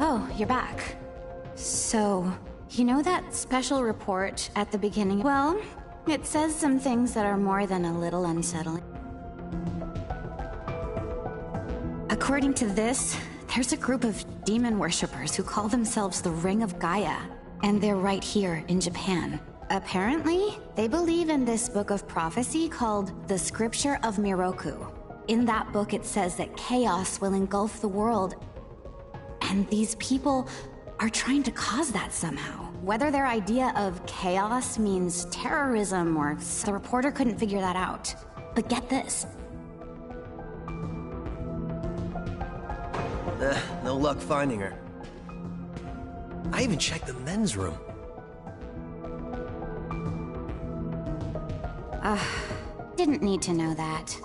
Oh, you're back. So, you know that special report at the beginning? Well, it says some things that are more than a little unsettling. According to this, there's a group of demon worshippers who call themselves the Ring of Gaia, and they're right here in Japan. Apparently, they believe in this book of prophecy called the Scripture of Miroku. In that book, it says that chaos will engulf the world, and these people are trying to cause that somehow. Whether their idea of chaos means terrorism or... The reporter couldn't figure that out. But get this. No luck finding her. I even checked the men's room. Didn't need to know that.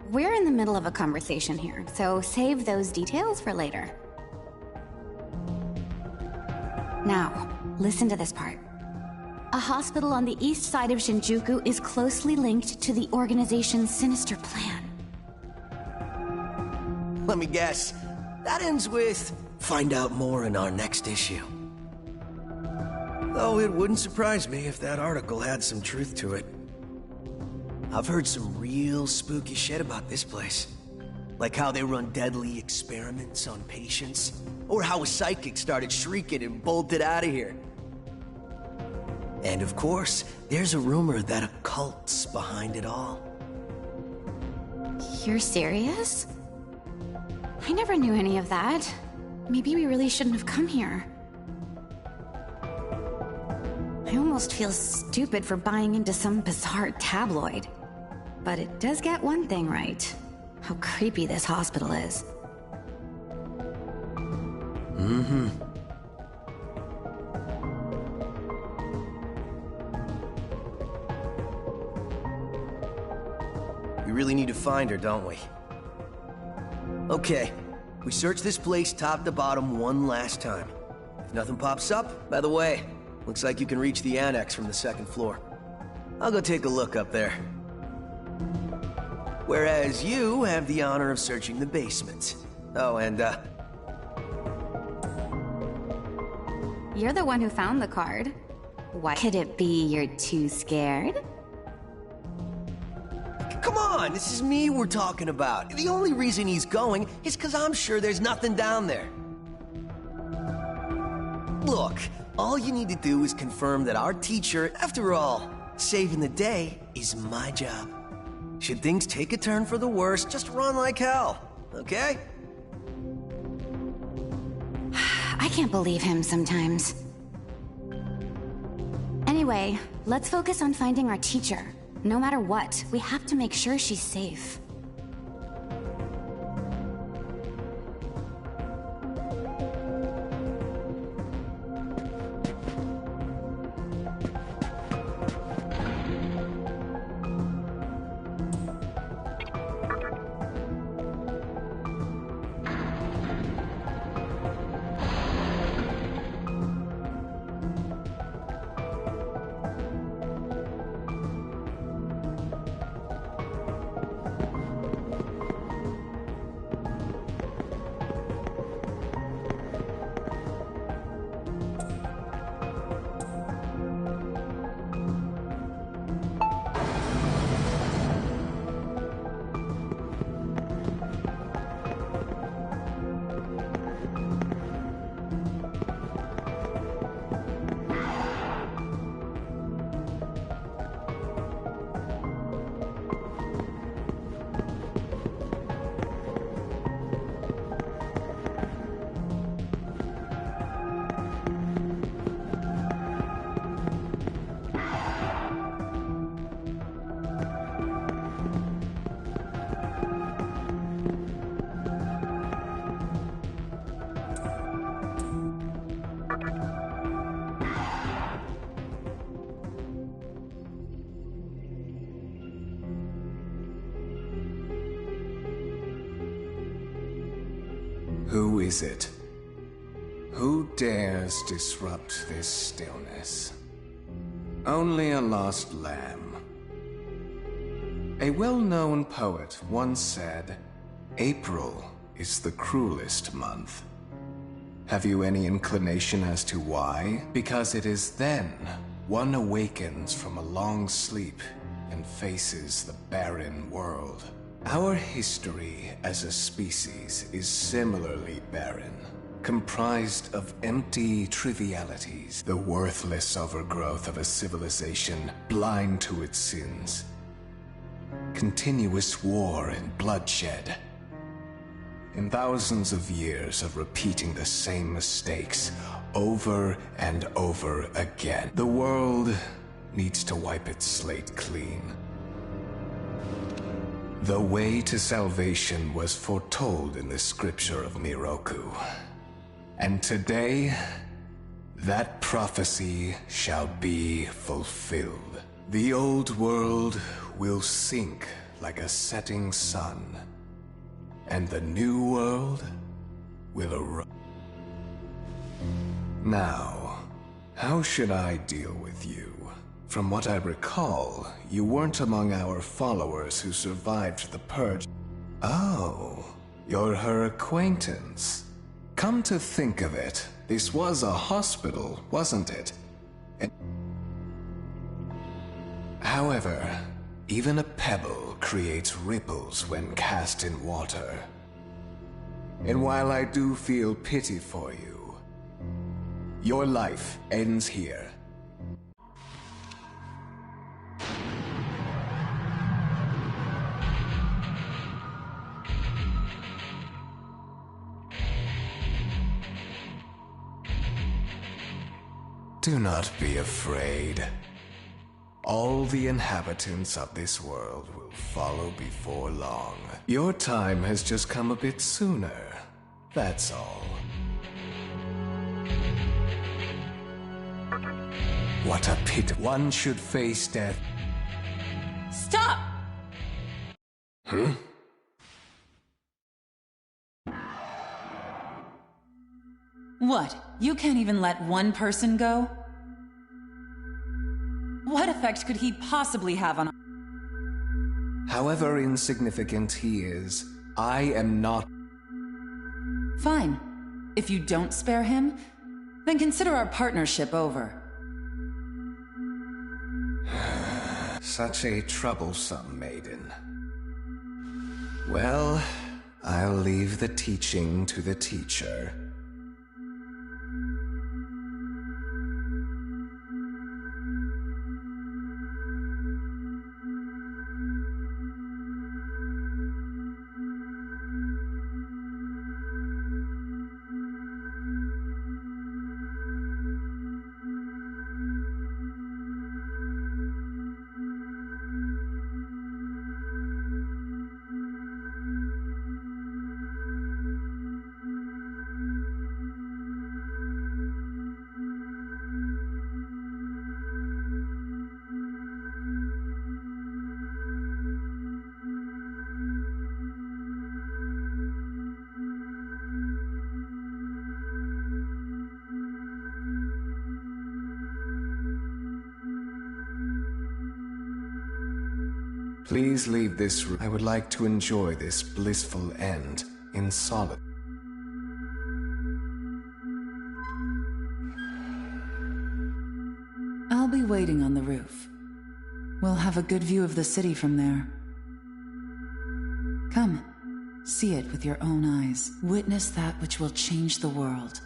We're in the middle of a conversation here, so save those details for later. Now, listen to this part. A hospital on the east side of Shinjuku is closely linked to the organization's sinister plan. Let me guess. That ends with, find out more in our next issue. Though it wouldn't surprise me if that article had some truth to it. I've heard some real spooky shit about this place. Like how they run deadly experiments on patients, or how a psychic started shrieking and bolted out of here. And of course, there's a rumor that a cult's behind it all. You're serious? I never knew any of that. Maybe we really shouldn't have come here. I almost feel stupid for buying into some bizarre tabloid. But it does get one thing right. How creepy this hospital is. Mm-hmm. We really need to find her, don't we? Okay, we search this place top to bottom one last time. If nothing pops up, by the way, looks like you can reach the annex from the second floor. I'll go take a look up there. Whereas you have the honor of searching the basement. Oh, and, You're the one who found the card. Why could it be you're too scared? Come on, this is me we're talking about. The only reason he's going is because I'm sure there's nothing down there. Look, all you need to do is confirm that our teacher, after all, saving the day is my job. Should things take a turn for the worse, just run like hell, okay? I can't believe him sometimes. Anyway, let's focus on finding our teacher. No matter what, we have to make sure she's safe. Who is it? Who dares disrupt this stillness? Only a lost lamb. A well-known poet once said, "April is the cruelest month." Have you any inclination as to why? Because it is then one awakens from a long sleep and faces the barren world. Our history as a species is similarly barren, comprised of empty trivialities, the worthless overgrowth of a civilization blind to its sins. Continuous war and bloodshed. In thousands of years of repeating the same mistakes over and over again, the world needs to wipe its slate clean. The way to salvation was foretold in the scripture of Miroku. And today, that prophecy shall be fulfilled. The old world will sink like a setting sun, and the new world will arise. Now, how should I deal with you? From what I recall, you weren't among our followers who survived the purge. Oh, you're her acquaintance. Come to think of it, this was a hospital, wasn't it? However, even a pebble creates ripples when cast in water. And while I do feel pity for you, your life ends here. Do not be afraid. All the inhabitants of this world will follow before long. Your time has just come a bit sooner, that's all. What a pity. One should face death. Stop! Hmm? What? You can't even let one person go? What effect could he possibly have on... However insignificant he is, I am not... Fine. If you don't spare him, then consider our partnership over. Such a troublesome maiden. Well, I'll leave the teaching to the teacher. Please leave this room. I would like to enjoy this blissful end in solitude. I'll be waiting on the roof. We'll have a good view of the city from there. Come, see it with your own eyes. Witness that which will change the world.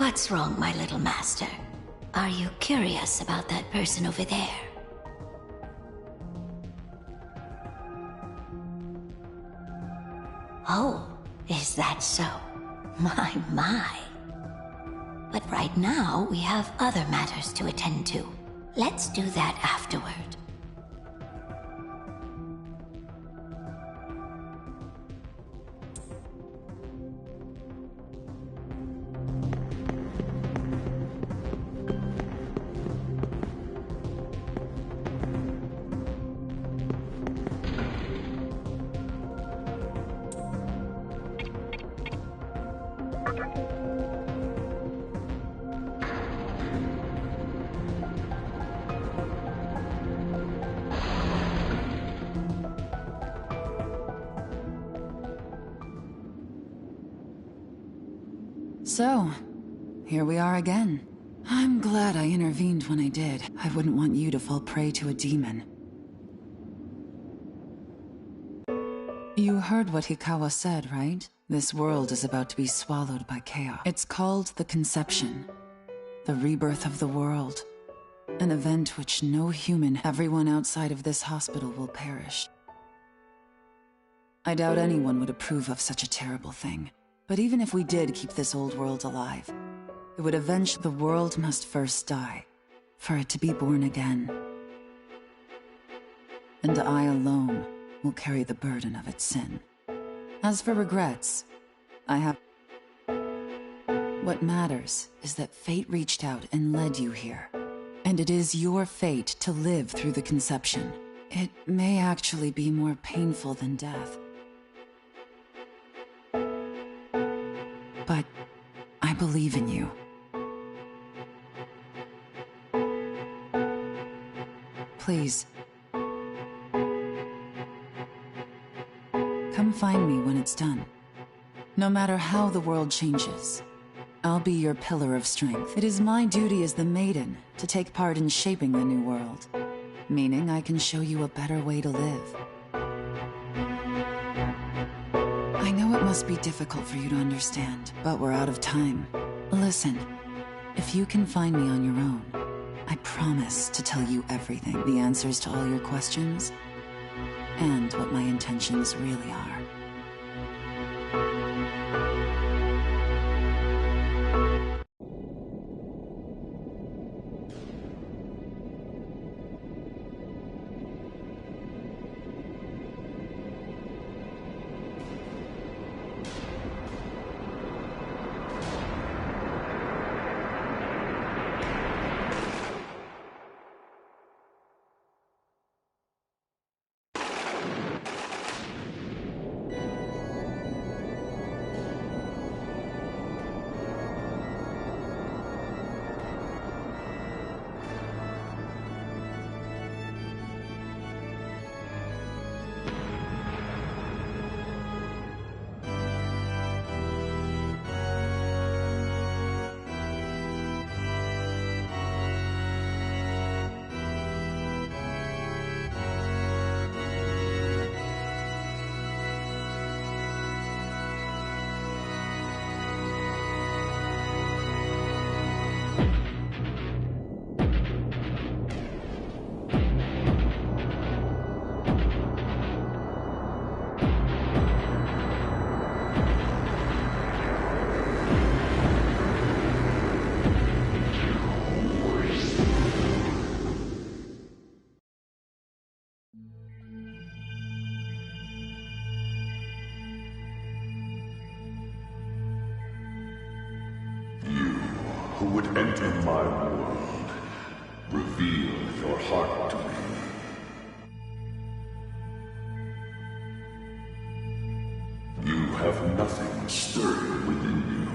What's wrong, my little master? Are you curious about that person over there? Oh, is that so? My. But right now, we have other matters to attend to. Let's do that afterward. So, here we are again. I'm glad I intervened when I did. I wouldn't want you to fall prey to a demon. You heard what Hikawa said, right? This world is about to be swallowed by chaos. It's called the Conception, the rebirth of the world. An event which no human, everyone outside of this hospital will perish. I doubt anyone would approve of such a terrible thing. But even if we did keep this old world alive, it would eventually— the world must first die, for it to be born again. And I alone will carry the burden of its sin. As for regrets, I have— what matters is that fate reached out and led you here. And it is your fate to live through the Conception. It may actually be more painful than death. But I believe in you. Please. Come find me when it's done. No matter how the world changes, I'll be your pillar of strength. It is my duty as the Maiden to take part in shaping the new world, meaning I can show you a better way to live. I know it must be difficult for you to understand, but we're out of time. Listen, if you can find me on your own, I promise to tell you everything, the answers to all your questions, and what my intentions really are. Who would enter my world, reveal your heart to me. You have nothing stirring within you,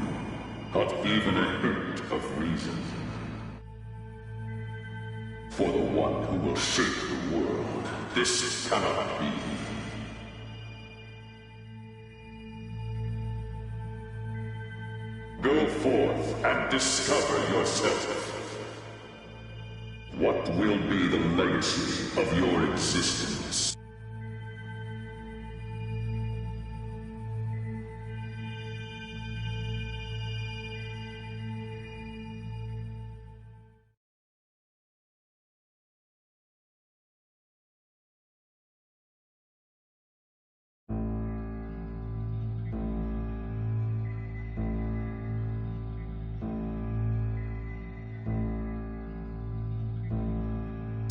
not even a hint of reason. For the one who will shape the world, this cannot be. Go forth and discover yourself. What will be the legacy of your existence?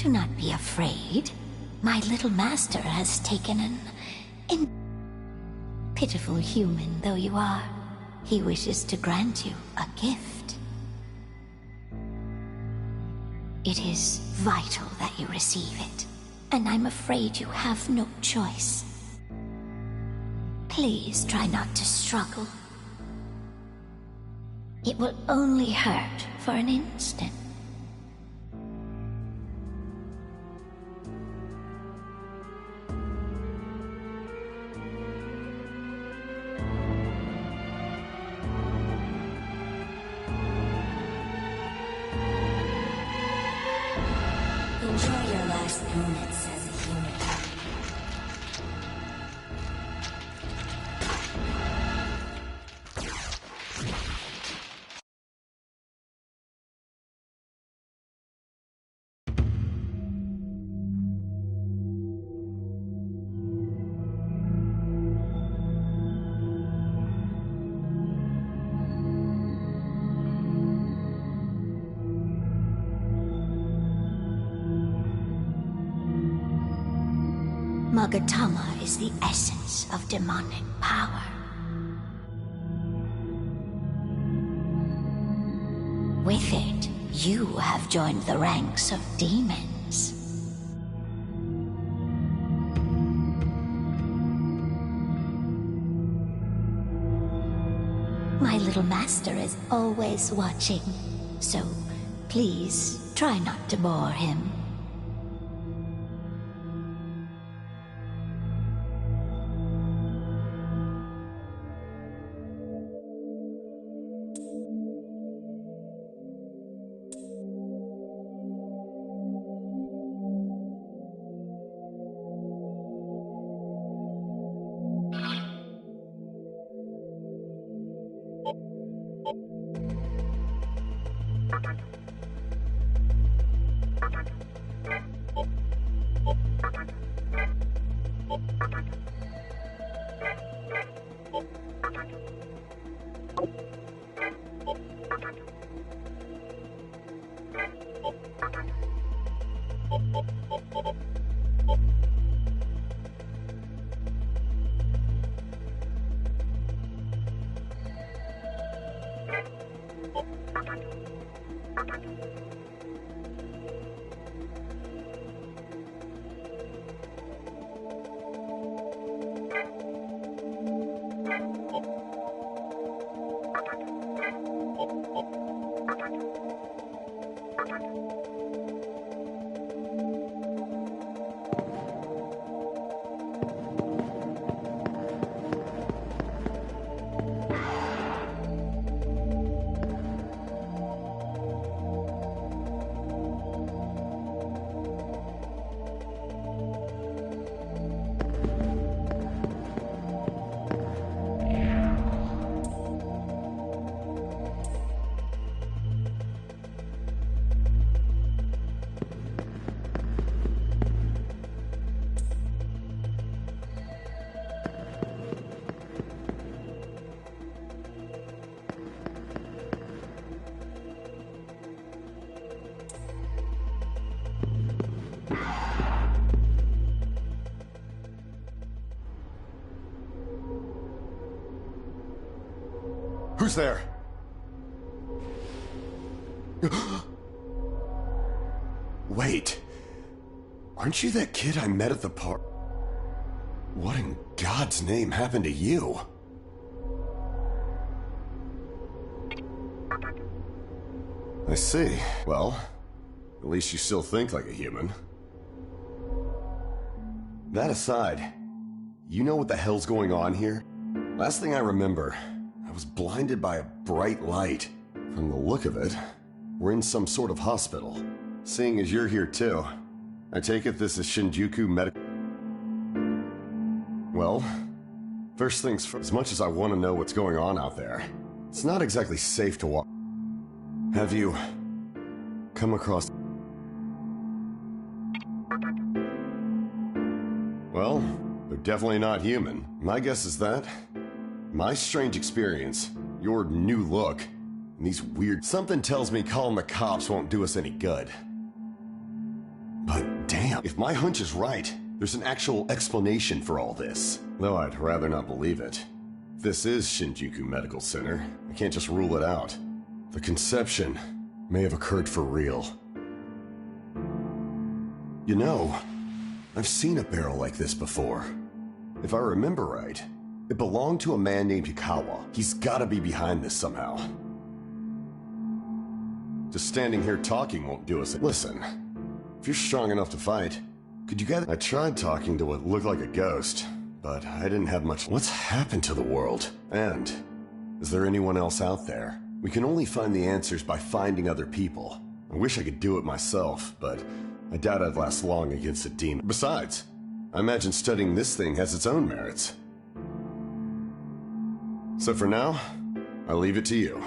Do not be afraid. My little master has taken pitiful human though you are, he wishes to grant you a gift. It is vital that you receive it, and I'm afraid you have no choice. Please try not to struggle. It will only hurt for an instant. Enjoy your last moments as a human. Magatama is the essence of demonic power. With it, you have joined the ranks of demons. My little master is always watching, so please try not to bore him. Who's there? Wait. Aren't you that kid I met at the park? What in God's name happened to you? I see. Well, at least you still think like a human. That aside, you know what the hell's going on here? Last thing I remember, I was blinded by a bright light. From the look of it, we're in some sort of hospital. Seeing as you're here too, I take it this is Shinjuku Medical... Well, first things first, as much as I want to know what's going on out there, it's not exactly safe to walk. Have you come across... Well, they're definitely not human. My guess is that my strange experience, your new look, and these weird... Something tells me calling the cops won't do us any good. But If my hunch is right, there's an actual explanation for all this. Though I'd rather not believe it. If this is Shinjuku Medical Center, I can't just rule it out. The conception may have occurred for real. You know, I've seen a barrel like this before. If I remember right, it belonged to a man named Yukawa. He's gotta be behind this somehow. Just standing here talking won't do us. Listen, if you're strong enough to fight, could you gather? I tried talking to what looked like a ghost, but I didn't have much. What's happened to the world? And is there anyone else out there? We can only find the answers by finding other people. I wish I could do it myself, but I doubt I'd last long against a demon. Besides, I imagine studying this thing has its own merits. So for now, I'll leave it to you.